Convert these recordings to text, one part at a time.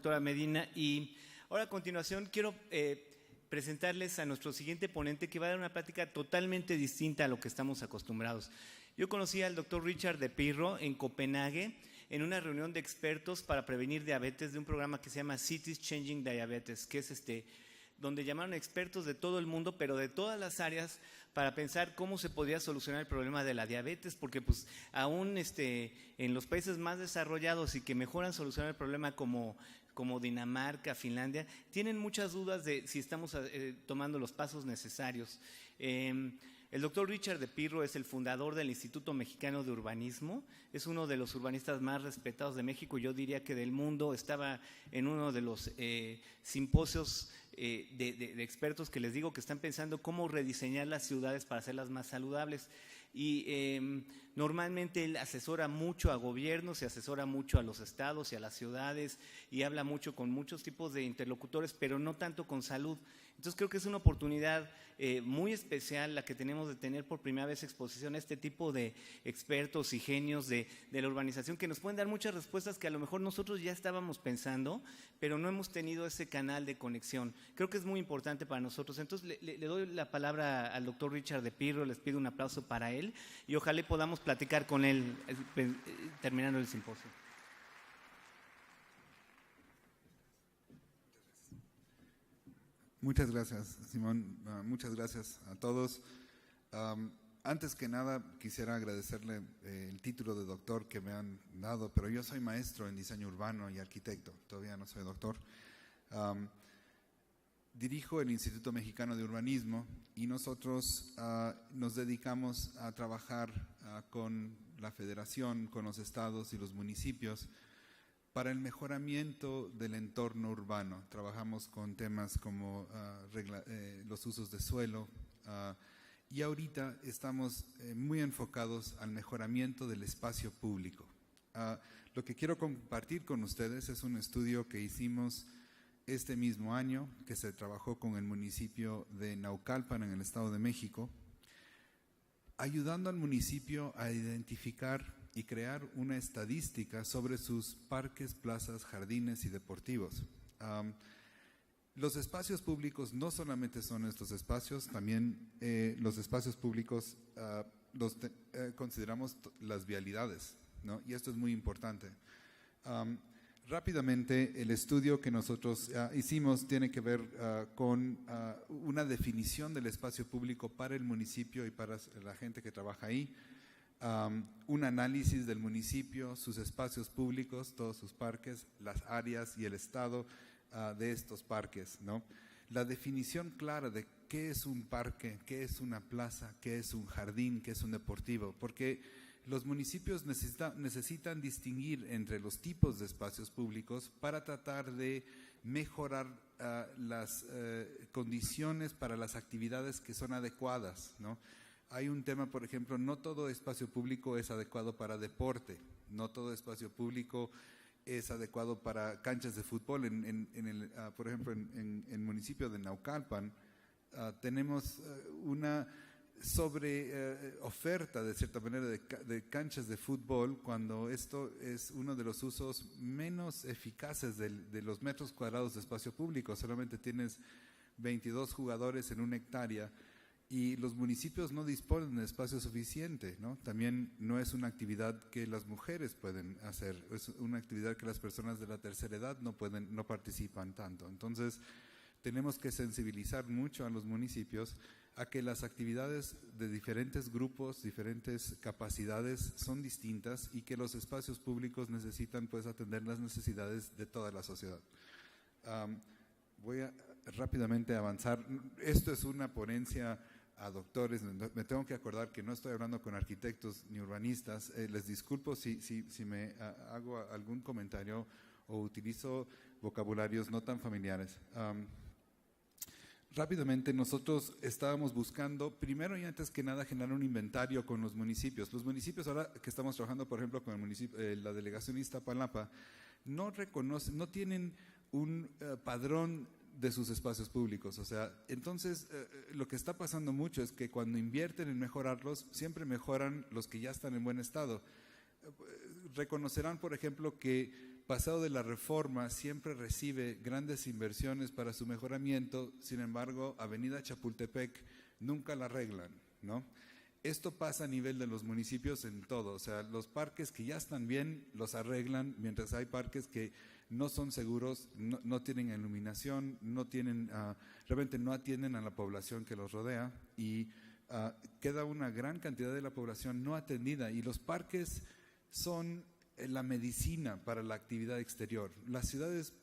doctora Medina. Y ahora a continuación quiero presentarles a nuestro siguiente ponente, que va a dar una plática totalmente distinta a lo que estamos acostumbrados. Yo conocí al doctor Richard de Pirro en Copenhague en una reunión de expertos para prevenir diabetes de un programa que se llama Cities Changing Diabetes, que es donde llamaron expertos de todo el mundo, pero de todas las áreas, para pensar cómo se podía solucionar el problema de la diabetes, porque pues aún en los países más desarrollados y que mejoran solucionar el problema como Dinamarca, Finlandia, tienen muchas dudas de si estamos tomando los pasos necesarios. El doctor Richard de Pirro es el fundador del Instituto Mexicano de Urbanismo, es uno de los urbanistas más respetados de México, yo diría que del mundo. Estaba en uno de los simposios de expertos que les digo que están pensando cómo rediseñar las ciudades para hacerlas más saludables. Y normalmente él asesora mucho a gobiernos, se asesora mucho a los estados y a las ciudades y habla mucho con muchos tipos de interlocutores, pero no tanto con salud. Entonces creo que es una oportunidad muy especial la que tenemos de tener por primera vez exposición a este tipo de expertos y genios de la urbanización, que nos pueden dar muchas respuestas que a lo mejor nosotros ya estábamos pensando, pero no hemos tenido ese canal de conexión. Creo que es muy importante para nosotros. Entonces le doy la palabra al doctor Richard de Pirro, les pido un aplauso para él y ojalá podamos platicar con él terminando el simposio. Muchas gracias, Simón. Muchas gracias a todos. Antes que nada, quisiera agradecerle el título de doctor que me han dado, pero yo soy maestro en diseño urbano y arquitecto, todavía no soy doctor. Dirijo el Instituto Mexicano de Urbanismo y nosotros nos dedicamos a trabajar con la federación, con los estados y los municipios para el mejoramiento del entorno urbano. Trabajamos con temas como los usos de suelo y ahorita estamos muy enfocados al mejoramiento del espacio público. Lo que quiero compartir con ustedes es un estudio que hicimos este mismo año, que se trabajó con el municipio de Naucalpan en el Estado de México, ayudando al municipio a identificar y crear una estadística sobre sus parques, plazas, jardines y deportivos. Los espacios públicos no solamente son estos espacios, también los espacios públicos consideramos las vialidades, ¿no? Y esto es muy importante. Rápidamente, el estudio que nosotros hicimos tiene que ver con una definición del espacio público para el municipio y para la gente que trabaja ahí. Un análisis del municipio, sus espacios públicos, todos sus parques, las áreas y el estado de estos parques, ¿no? La definición clara de qué es un parque, qué es una plaza, qué es un jardín, qué es un deportivo, porque los municipios necesitan distinguir entre los tipos de espacios públicos para tratar de mejorar las condiciones para las actividades que son adecuadas, ¿no? Hay un tema, por ejemplo, no todo espacio público es adecuado para deporte, no todo espacio público es adecuado para canchas de fútbol. Por ejemplo, en el municipio de Naucalpan tenemos una oferta de cierta manera de canchas de fútbol, cuando esto es uno de los usos menos eficaces de los metros cuadrados de espacio público. Solamente tienes 22 jugadores en una hectárea y los municipios no disponen de espacio suficiente, ¿no? También no es una actividad que las mujeres pueden hacer, es una actividad que las personas de la tercera edad no participan tanto. Entonces, tenemos que sensibilizar mucho a los municipios a que las actividades de diferentes grupos, diferentes capacidades son distintas y que los espacios públicos necesitan pues atender las necesidades de toda la sociedad. Voy a rápidamente avanzar. Esto es una ponencia a doctores. Me tengo que acordar que no estoy hablando con arquitectos ni urbanistas. Les disculpo si me hago algún comentario o utilizo vocabularios no tan familiares. Rápidamente, nosotros estábamos buscando, primero y antes que nada, generar un inventario con los municipios. Los municipios, ahora que estamos trabajando, por ejemplo, con el municipio, la delegación Iztapalapa, no tienen un padrón de sus espacios públicos. O sea, entonces lo que está pasando mucho es que cuando invierten en mejorarlos, siempre mejoran los que ya están en buen estado. Reconocerán, por ejemplo, que Pasado de la reforma siempre recibe grandes inversiones para su mejoramiento, sin embargo, Avenida Chapultepec nunca la arreglan, ¿no? Esto pasa a nivel de los municipios en todo, o sea, los parques que ya están bien los arreglan, mientras hay parques que no son seguros, no tienen iluminación, realmente no atienden a la población que los rodea y queda una gran cantidad de la población no atendida, y los parques son la medicina para la actividad exterior. Las ciudades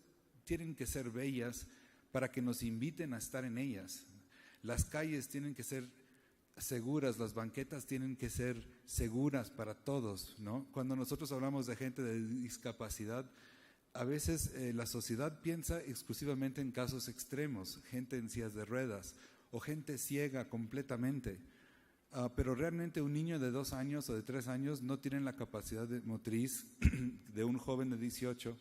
tienen que ser bellas para que nos inviten a estar en ellas. Las calles tienen que ser seguras, las banquetas tienen que ser seguras para todos, ¿no? Cuando nosotros hablamos de gente de discapacidad, a veces la sociedad piensa exclusivamente en casos extremos, gente en sillas de ruedas o gente ciega completamente. Pero realmente un niño de 2 años o de 3 años no tiene la capacidad motriz de un joven de 18.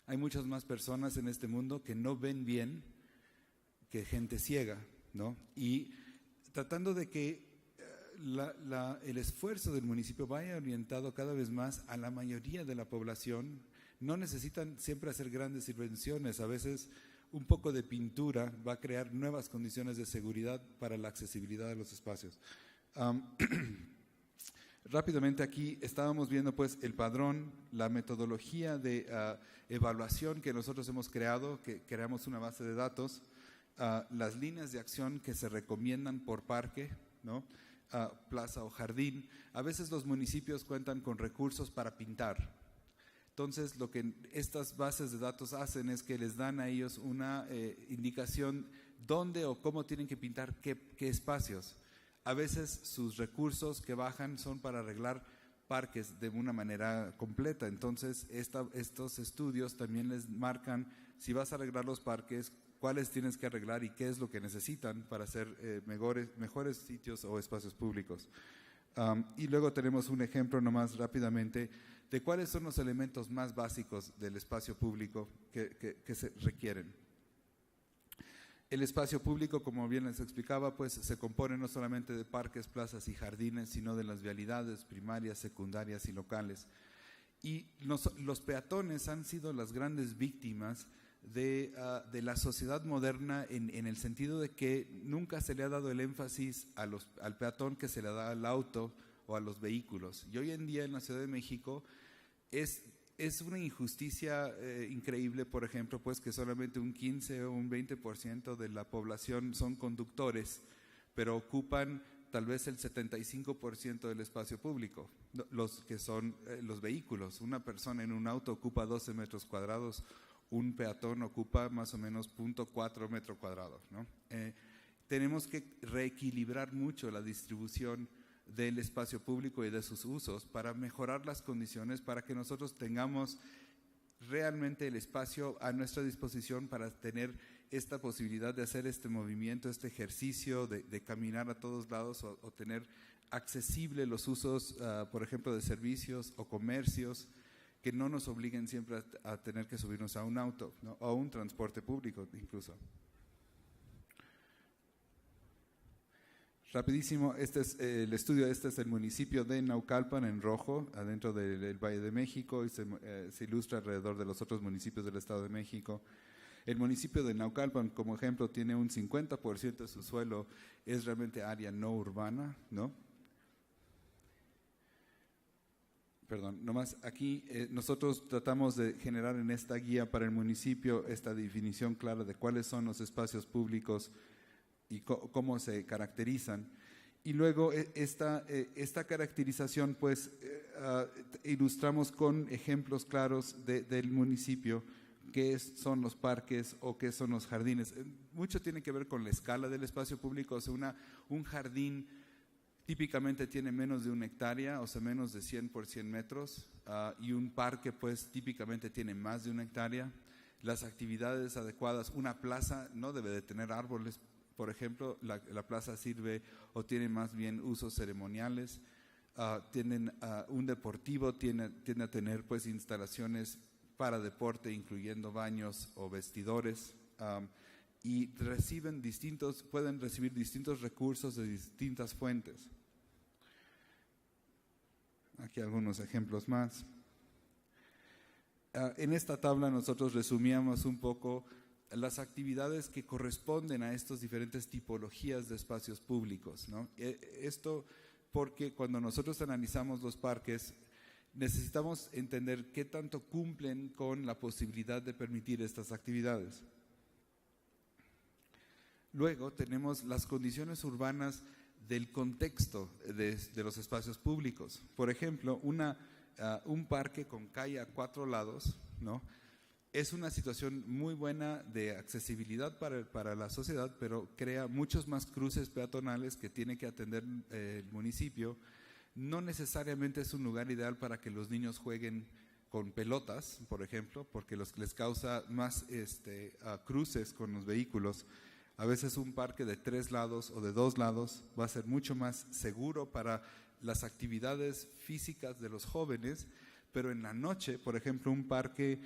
Hay muchas más personas en este mundo que no ven bien que gente ciega, ¿no? Y tratando de que el esfuerzo del municipio vaya orientado cada vez más a la mayoría de la población. No necesitan siempre hacer grandes inversiones, a veces un poco de pintura va a crear nuevas condiciones de seguridad para la accesibilidad de los espacios. Rápidamente aquí estábamos viendo pues el padrón, la metodología de evaluación que nosotros hemos creado, que creamos una base de datos, las líneas de acción que se recomiendan por parque, ¿no? Plaza o jardín. A veces los municipios cuentan con recursos para pintar. Entonces, lo que estas bases de datos hacen es que les dan a ellos una indicación dónde o cómo tienen que pintar qué espacios. A veces sus recursos que bajan son para arreglar parques de una manera completa. Entonces, estos estudios también les marcan, si vas a arreglar los parques, cuáles tienes que arreglar y qué es lo que necesitan para hacer mejores sitios o espacios públicos. Y luego tenemos un ejemplo nomás rápidamente de cuáles son los elementos más básicos del espacio público que se requieren. El espacio público, como bien les explicaba, pues se compone no solamente de parques, plazas y jardines, sino de las vialidades primarias, secundarias y locales. Y los peatones han sido las grandes víctimas de la sociedad moderna en el sentido de que nunca se le ha dado el énfasis al peatón que se le da al auto o a los vehículos. Y hoy en día en la Ciudad de México es una injusticia increíble, por ejemplo, pues que solamente un 15 o un 20% de la población son conductores, pero ocupan tal vez el 75% del espacio público, los que son los vehículos. Una persona en un auto ocupa 12 metros cuadrados, un peatón ocupa más o menos 0.4 metro cuadrado, ¿no? Tenemos que reequilibrar mucho la distribución del espacio público y de sus usos para mejorar las condiciones, para que nosotros tengamos realmente el espacio a nuestra disposición para tener esta posibilidad de hacer este movimiento, este ejercicio de caminar a todos lados o tener accesible los usos, por ejemplo, de servicios o comercios, que no nos obliguen siempre a tener que subirnos a un auto, ¿no? O a un transporte público incluso. Rapidísimo, este es el estudio, este es el municipio de Naucalpan en rojo, adentro del Valle de México, y se ilustra alrededor de los otros municipios del Estado de México. El municipio de Naucalpan, como ejemplo, tiene un 50% de su suelo, es realmente área no urbana, ¿no? Perdón, nomás aquí nosotros tratamos de generar en esta guía para el municipio esta definición clara de cuáles son los espacios públicos y cómo se caracterizan. Y luego esta caracterización pues ilustramos con ejemplos claros del municipio, qué son los parques o qué son los jardines. Mucho tiene que ver con la escala del espacio público, o sea, un jardín típicamente tiene menos de 1 hectárea, o sea, menos de 100 por 100 metros, y un parque pues típicamente tiene más de 1 hectárea. Las actividades adecuadas, una plaza no debe de tener árboles, por ejemplo, la plaza sirve o tiene más bien usos ceremoniales, un deportivo tiende a tener pues instalaciones para deporte, incluyendo baños o vestidores, y pueden recibir distintos recursos de distintas fuentes. Aquí algunos ejemplos más. En esta tabla nosotros resumíamos un poco las actividades que corresponden a estas diferentes tipologías de espacios públicos, ¿no? Esto porque cuando nosotros analizamos los parques, necesitamos entender qué tanto cumplen con la posibilidad de permitir estas actividades. Luego tenemos las condiciones urbanas del contexto de los espacios públicos. Por ejemplo, un parque con calle a 4 lados, ¿no? Es una situación muy buena de accesibilidad para la sociedad, pero crea muchos más cruces peatonales que tiene que atender el municipio. No necesariamente es un lugar ideal para que los niños jueguen con pelotas, por ejemplo, porque les causa más cruces con los vehículos. A veces un parque de 3 lados o de 2 lados va a ser mucho más seguro para las actividades físicas de los jóvenes, pero en la noche, por ejemplo, un parque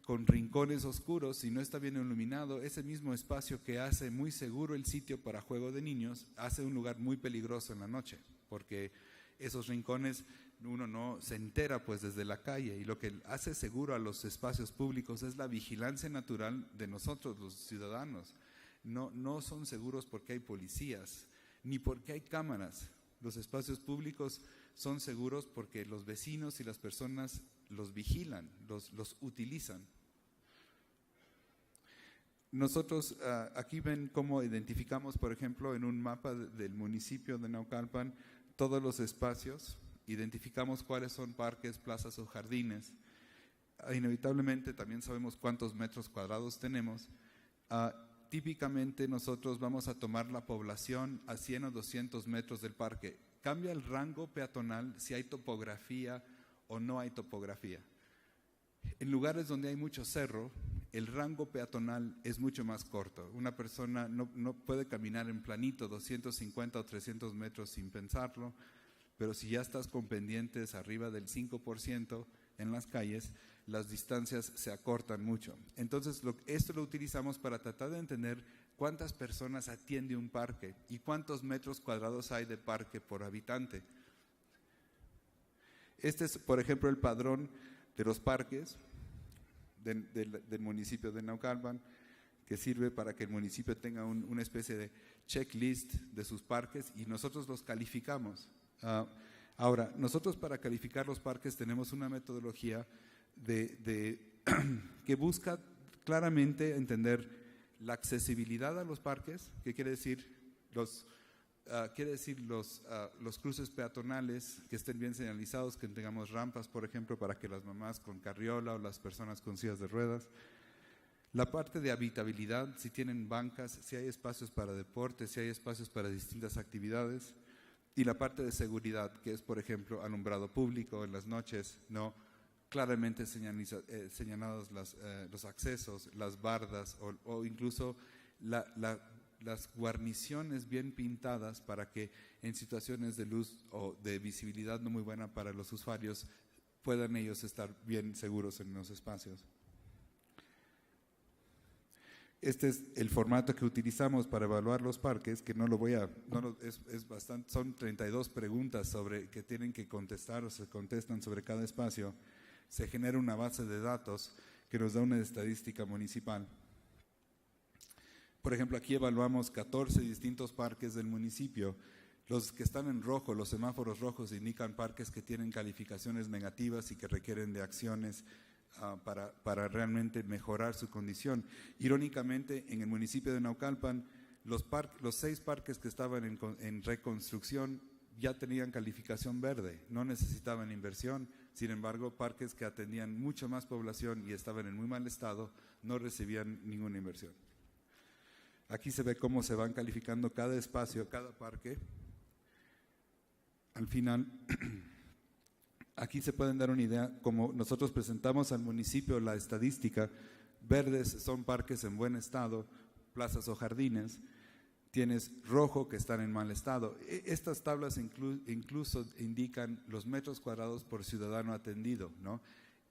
con rincones oscuros, si no está bien iluminado, ese mismo espacio que hace muy seguro el sitio para juego de niños, hace un lugar muy peligroso en la noche, porque esos rincones uno no se entera pues desde la calle, y lo que hace seguro a los espacios públicos es la vigilancia natural de nosotros, los ciudadanos. No son seguros porque hay policías, ni porque hay cámaras. Los espacios públicos son seguros porque los vecinos y las personas los vigilan, los utilizan. Nosotros aquí ven cómo identificamos, por ejemplo, en un mapa del municipio de Naucalpan, todos los espacios, identificamos cuáles son parques, plazas o jardines. Inevitablemente también sabemos cuántos metros cuadrados tenemos. Típicamente nosotros vamos a tomar la población a 100 o 200 metros del parque. Cambia el rango peatonal si hay topografía o no hay topografía. En lugares donde hay mucho cerro, el rango peatonal es mucho más corto. Una persona no puede caminar en planito 250 o 300 metros sin pensarlo, pero si ya estás con pendientes arriba del 5% en las calles, las distancias se acortan mucho. Entonces, esto lo utilizamos para tratar de entender cuántas personas atiende un parque y cuántos metros cuadrados hay de parque por habitante. Este es, por ejemplo, el padrón de los parques del municipio de Naucalpan, que sirve para que el municipio tenga una especie de checklist de sus parques y nosotros los calificamos. Ahora, nosotros para calificar los parques tenemos una metodología que busca claramente entender la accesibilidad a los parques, que quiere decir los cruces peatonales que estén bien señalizados, que tengamos rampas, por ejemplo, para que las mamás con carriola o las personas con sillas de ruedas. La parte de habitabilidad, si tienen bancas, si hay espacios para deporte, si hay espacios para distintas actividades. Y la parte de seguridad, que es, por ejemplo, alumbrado público en las noches, ¿no? Claramente señalados los accesos, las bardas o incluso las guarniciones bien pintadas para que en situaciones de luz o de visibilidad no muy buena para los usuarios puedan ellos estar bien seguros en los espacios. Este es el formato que utilizamos para evaluar los parques, que son 32 preguntas que tienen que contestar o se contestan sobre cada espacio. Se genera una base de datos que nos da una estadística municipal. Por ejemplo, aquí evaluamos 14 distintos parques del municipio. Los que están en rojo, los semáforos rojos, indican parques que tienen calificaciones negativas y que requieren de acciones para realmente mejorar su condición. Irónicamente, en el municipio de Naucalpan, los 6 parques que estaban en reconstrucción ya tenían calificación verde, no necesitaban inversión. Sin embargo, parques que atendían mucho más población y estaban en muy mal estado no recibían ninguna inversión. Aquí se ve cómo se van calificando cada espacio, cada parque. Al final, aquí se pueden dar una idea, como nosotros presentamos al municipio la estadística. Verdes son parques en buen estado, plazas o jardines. Tienes rojo, que están en mal estado. Estas tablas incluso indican los metros cuadrados por ciudadano atendido, ¿no?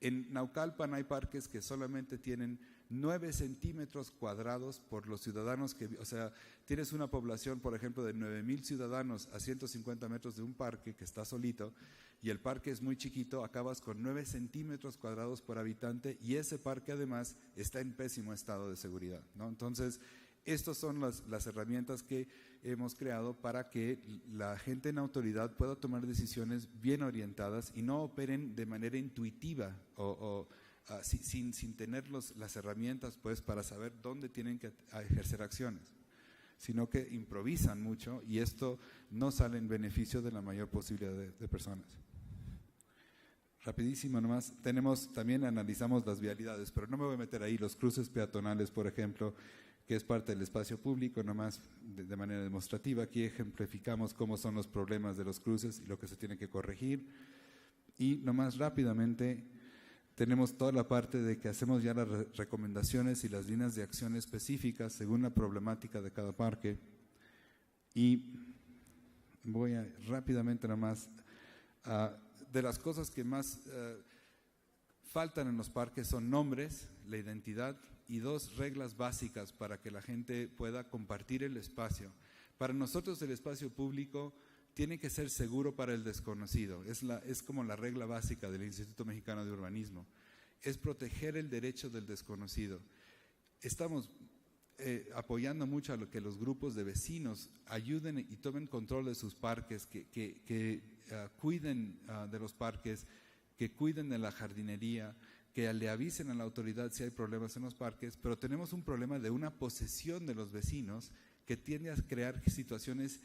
En Naucalpan hay parques que solamente tienen 9 centímetros cuadrados por los ciudadanos que, o sea, tienes una población, por ejemplo, de 9,000 ciudadanos a 150 metros de un parque que está solito y el parque es muy chiquito, acabas con 9 centímetros cuadrados por habitante y ese parque además está en pésimo estado de seguridad, ¿no? Entonces, estas son las herramientas que hemos creado para que la gente en autoridad pueda tomar decisiones bien orientadas y no operen de manera intuitiva sin tener las herramientas pues, para saber dónde tienen que ejercer acciones, sino que improvisan mucho y esto no sale en beneficio de la mayor posibilidad de personas. Rapidísimo nomás, analizamos las vialidades, pero no me voy a meter ahí, los cruces peatonales, por ejemplo, que es parte del espacio público, nomás de manera demostrativa. Aquí ejemplificamos cómo son los problemas de los cruces y lo que se tiene que corregir. Y nomás rápidamente tenemos toda la parte de que hacemos ya las recomendaciones y las líneas de acción específicas según la problemática de cada parque. Y voy a rápidamente nomás de las cosas que más faltan en los parques son nombres, la identidad y 2 reglas básicas para que la gente pueda compartir el espacio. Para nosotros el espacio público tiene que ser seguro para el desconocido, es como la regla básica del Instituto Mexicano de Urbanismo, es proteger el derecho del desconocido. Estamos apoyando mucho a lo que los grupos de vecinos ayuden y tomen control de sus parques, que cuiden de los parques, que cuiden de la jardinería, que le avisen a la autoridad si hay problemas en los parques, pero tenemos un problema de una posesión de los vecinos que tiende a crear situaciones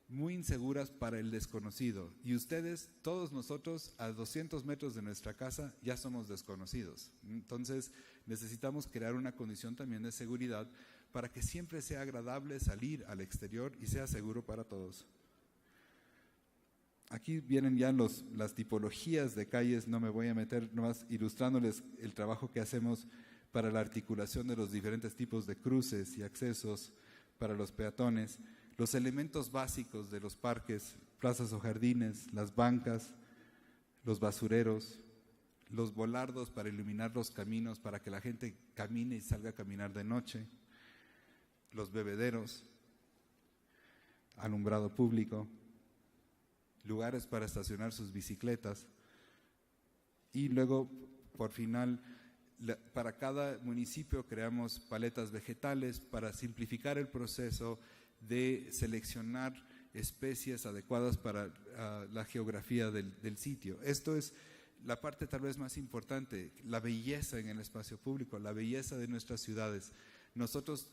muy inseguras para el desconocido. Y ustedes, todos nosotros, a 200 metros de nuestra casa ya somos desconocidos. Entonces necesitamos crear una condición también de seguridad para que siempre sea agradable salir al exterior y sea seguro para todos. Aquí vienen ya las tipologías de calles, no me voy a meter, nomás ilustrándoles el trabajo que hacemos para la articulación de los diferentes tipos de cruces y accesos para los peatones, los elementos básicos de los parques, plazas o jardines, las bancas, los basureros, los volardos para iluminar los caminos, para que la gente camine y salga a caminar de noche, los bebederos, alumbrado público, lugares para estacionar sus bicicletas y luego, por final, para cada municipio creamos paletas vegetales para simplificar el proceso de seleccionar especies adecuadas para la geografía del sitio. Esto es la parte tal vez más importante, la belleza en el espacio público, la belleza de nuestras ciudades. Nosotros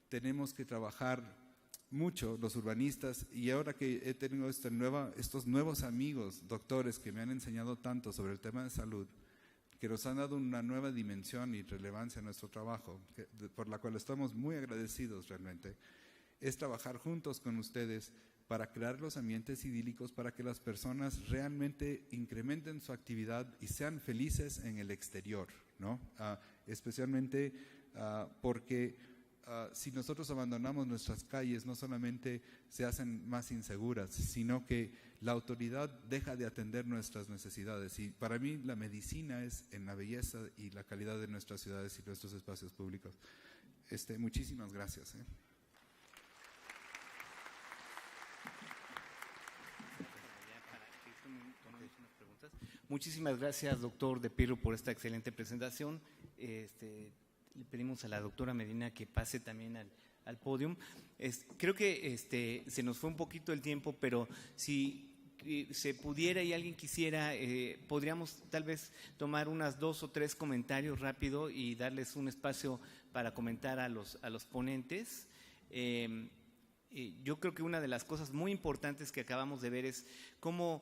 tenemos que trabajar mucho, los urbanistas, y ahora que he tenido estos nuevos amigos, doctores, que me han enseñado tanto sobre el tema de salud, que nos han dado una nueva dimensión y relevancia a nuestro trabajo, por la cual estamos muy agradecidos realmente, es trabajar juntos con ustedes para crear los ambientes idílicos para que las personas realmente incrementen su actividad y sean felices en el exterior, ¿no? Especialmente porque si nosotros abandonamos nuestras calles, no solamente se hacen más inseguras, sino que la autoridad deja de atender nuestras necesidades. Y para mí la medicina es en la belleza y la calidad de nuestras ciudades y nuestros espacios públicos. Muchísimas gracias. Muchísimas gracias, doctor de Pirro, por esta excelente presentación. Le pedimos a la doctora Medina que pase también al podio. Creo que se nos fue un poquito el tiempo, pero si se pudiera y alguien quisiera, podríamos tal vez tomar unas 2 o 3 comentarios rápido y darles un espacio para comentar a los ponentes. Yo creo que una de las cosas muy importantes que acabamos de ver es cómo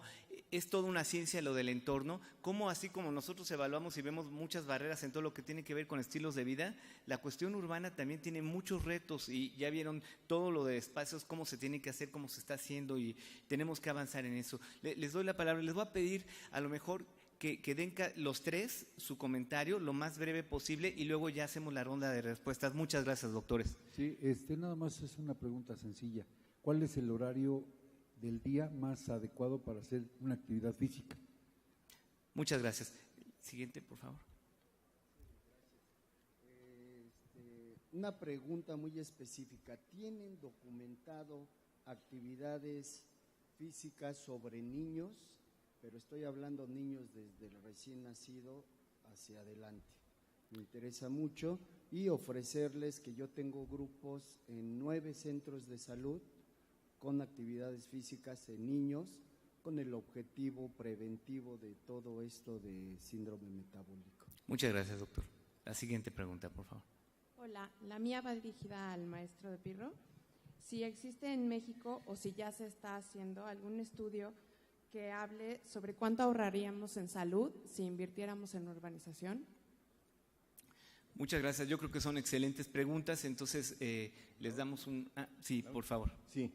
es toda una ciencia lo del entorno, cómo así como nosotros evaluamos y vemos muchas barreras en todo lo que tiene que ver con estilos de vida, la cuestión urbana también tiene muchos retos y ya vieron todo lo de espacios, cómo se tiene que hacer, cómo se está haciendo y tenemos que avanzar en eso. Les doy la palabra, les voy a pedir a lo mejor que den los 3 su comentario lo más breve posible y luego ya hacemos la ronda de respuestas. Muchas gracias, doctores. Sí, nada más es una pregunta sencilla. ¿Cuál es el horario del día más adecuado para hacer una actividad física? Muchas gracias. Siguiente, por favor. Una pregunta muy específica. ¿Tienen documentado actividades físicas sobre niños? Pero estoy hablando niños desde el recién nacido hacia adelante. Me interesa mucho y ofrecerles que yo tengo grupos en 9 centros de salud con actividades físicas en niños con el objetivo preventivo de todo esto de síndrome metabólico. Muchas gracias, doctor. La siguiente pregunta, por favor. Hola, la mía va dirigida al maestro de Pirro. Si existe en México o si ya se está haciendo algún estudio que hable sobre cuánto ahorraríamos en salud si invirtiéramos en urbanización. Muchas gracias. Yo creo que son excelentes preguntas. Entonces, les damos un… sí, por favor. Sí.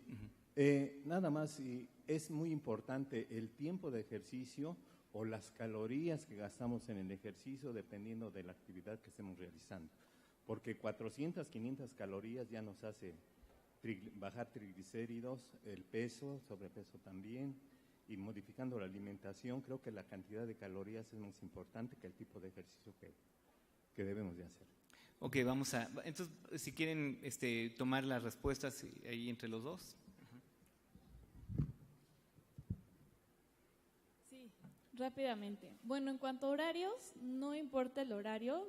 Nada más, y es muy importante el tiempo de ejercicio o las calorías que gastamos en el ejercicio dependiendo de la actividad que estemos realizando. Porque 400, 500 calorías ya nos hace bajar triglicéridos, el peso, sobrepeso también, y modificando la alimentación, creo que la cantidad de calorías es más importante que el tipo de ejercicio que debemos de hacer. Ok, vamos a… Entonces, si quieren tomar las respuestas ahí entre los dos. Sí, rápidamente. Bueno, en cuanto a horarios, no importa el horario.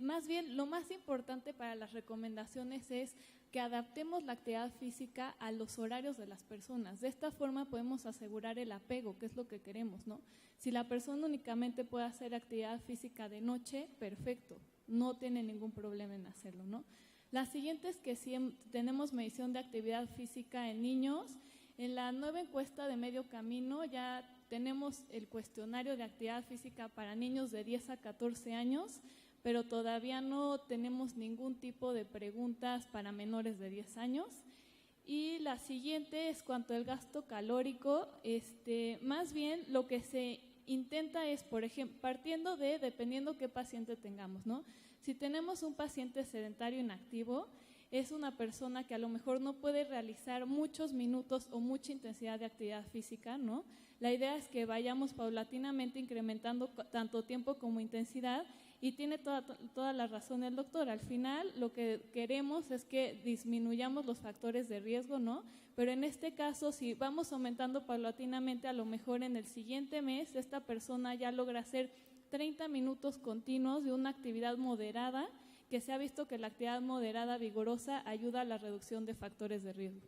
Más bien, lo más importante para las recomendaciones es que adaptemos la actividad física a los horarios de las personas. De esta forma podemos asegurar el apego, que es lo que queremos, ¿no? Si la persona únicamente puede hacer actividad física de noche, perfecto, no tiene ningún problema en hacerlo, ¿no? La siguiente es que si tenemos medición de actividad física en niños, en la nueva encuesta de Medio Camino ya tenemos el cuestionario de actividad física para niños de 10 a 14 años, pero todavía no tenemos ningún tipo de preguntas para menores de 10 años. Y la siguiente es cuanto al gasto calórico. Más bien lo que se intenta es, por ejemplo, dependiendo qué paciente tengamos, ¿no? Si tenemos un paciente sedentario inactivo, es una persona que a lo mejor no puede realizar muchos minutos o mucha intensidad de actividad física, ¿no? La idea es que vayamos paulatinamente incrementando tanto tiempo como intensidad. Y tiene toda la razón el doctor. Al final, lo que queremos es que disminuyamos los factores de riesgo, ¿no? Pero en este caso, si vamos aumentando paulatinamente, a lo mejor en el siguiente mes, esta persona ya logra hacer 30 minutos continuos de una actividad moderada, que se ha visto que la actividad moderada vigorosa ayuda a la reducción de factores de riesgo.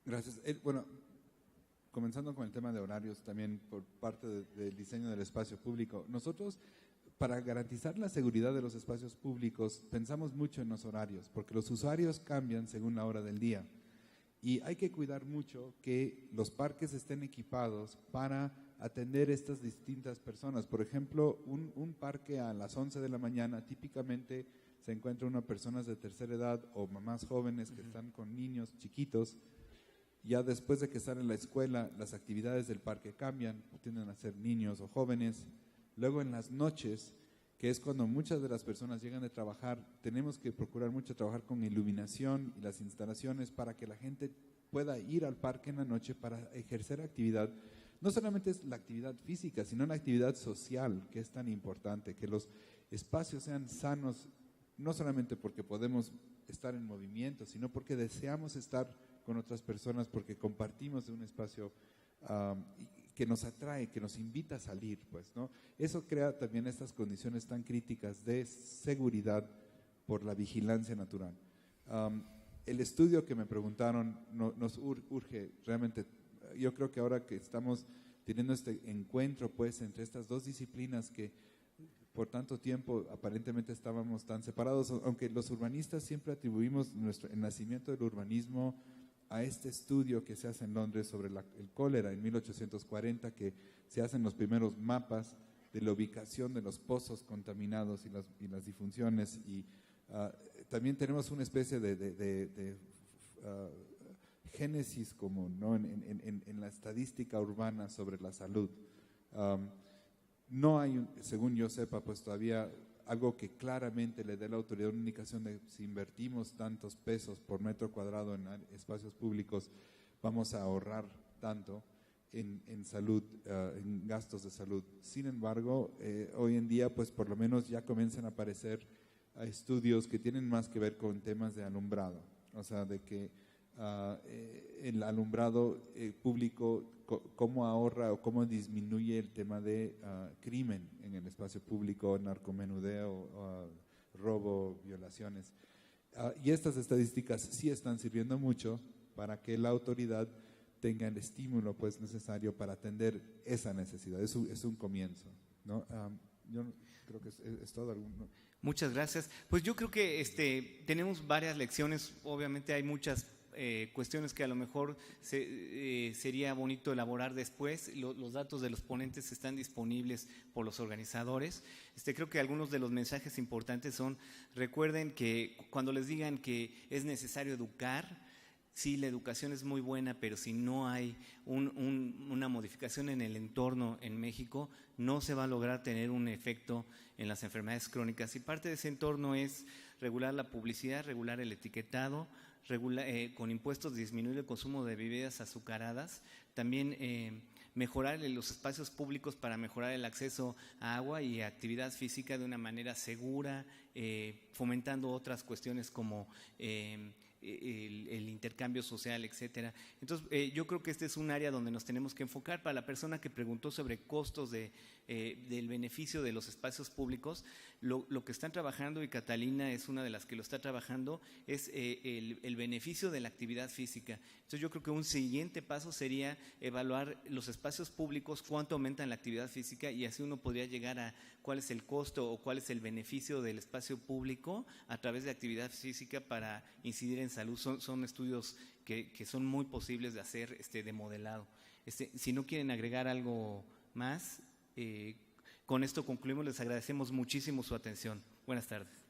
Gracias. Bueno, comenzando con el tema de horarios, también por parte del diseño del espacio público. Nosotros, para garantizar la seguridad de los espacios públicos, pensamos mucho en los horarios, porque los usuarios cambian según la hora del día. Y hay que cuidar mucho que los parques estén equipados para atender estas distintas personas. Por ejemplo, un parque a las 11 de la mañana, típicamente se encuentra unas personas de tercera edad o mamás jóvenes que están con niños chiquitos. Ya después de que están en la escuela, las actividades del parque cambian, tienden a ser niños o jóvenes. Luego en las noches, que es cuando muchas de las personas llegan de trabajar, tenemos que procurar mucho trabajar con iluminación y las instalaciones para que la gente pueda ir al parque en la noche para ejercer actividad. No solamente es la actividad física, sino la actividad social, que es tan importante, que los espacios sean sanos, no solamente porque podemos estar en movimiento, sino porque deseamos estar con otras personas, porque compartimos de un espacio que nos atrae, que nos invita a salir, pues, ¿no? Eso crea también estas condiciones tan críticas de seguridad por la vigilancia natural. El estudio que me preguntaron nos urge realmente. Yo creo que ahora que estamos teniendo este encuentro, pues, entre estas dos disciplinas que por tanto tiempo aparentemente estábamos tan separados, aunque los urbanistas siempre atribuimos el nacimiento del urbanismo a este estudio que se hace en Londres sobre el cólera en 1840, que se hacen los primeros mapas de la ubicación de los pozos contaminados y las disfunciones, y también tenemos una especie de génesis común, ¿no? en la estadística urbana sobre la salud. No hay, según yo sepa, pues todavía algo que claramente le dé a la autoridad una indicación de si invertimos tantos pesos por metro cuadrado en espacios públicos, vamos a ahorrar tanto. en salud, en gastos de salud. Sin embargo, hoy en día, pues por lo menos ya comienzan a aparecer estudios que tienen más que ver con temas de alumbrado, o sea, de que el alumbrado público, cómo ahorra o cómo disminuye el tema de crimen en el espacio público, narcomenudeo, robo, violaciones. Y estas estadísticas sí están sirviendo mucho para que la autoridad tenga el estímulo pues necesario para atender esa necesidad. Es un comienzo, ¿no? Yo creo que es todo. Muchas gracias. Pues yo creo que tenemos varias lecciones. Obviamente hay muchas cuestiones que a lo mejor sería bonito elaborar después. Los datos de los ponentes están disponibles por los organizadores. Creo que algunos de los mensajes importantes son: recuerden que cuando les digan que es necesario educar, sí, la educación es muy buena, pero si no hay una modificación en el entorno en México, no se va a lograr tener un efecto en las enfermedades crónicas. Y parte de ese entorno es regular la publicidad, regular el etiquetado, con impuestos disminuir el consumo de bebidas azucaradas, también mejorar los espacios públicos para mejorar el acceso a agua y a actividad física de una manera segura, fomentando otras cuestiones como el intercambio social, etcétera. Entonces, yo creo que este es un área donde nos tenemos que enfocar. Para la persona que preguntó sobre costos del beneficio de los espacios públicos, lo que están trabajando, y Catalina es una de las que lo está trabajando, es el beneficio de la actividad física. Entonces, yo creo que un siguiente paso sería evaluar los espacios públicos, cuánto aumentan la actividad física, y así uno podría llegar a cuál es el costo o cuál es el beneficio del espacio público a través de actividad física para incidir en salud. Son estudios que son muy posibles de hacer, de modelado. Si no quieren agregar algo más, con esto concluimos. Les agradecemos muchísimo su atención. Buenas tardes.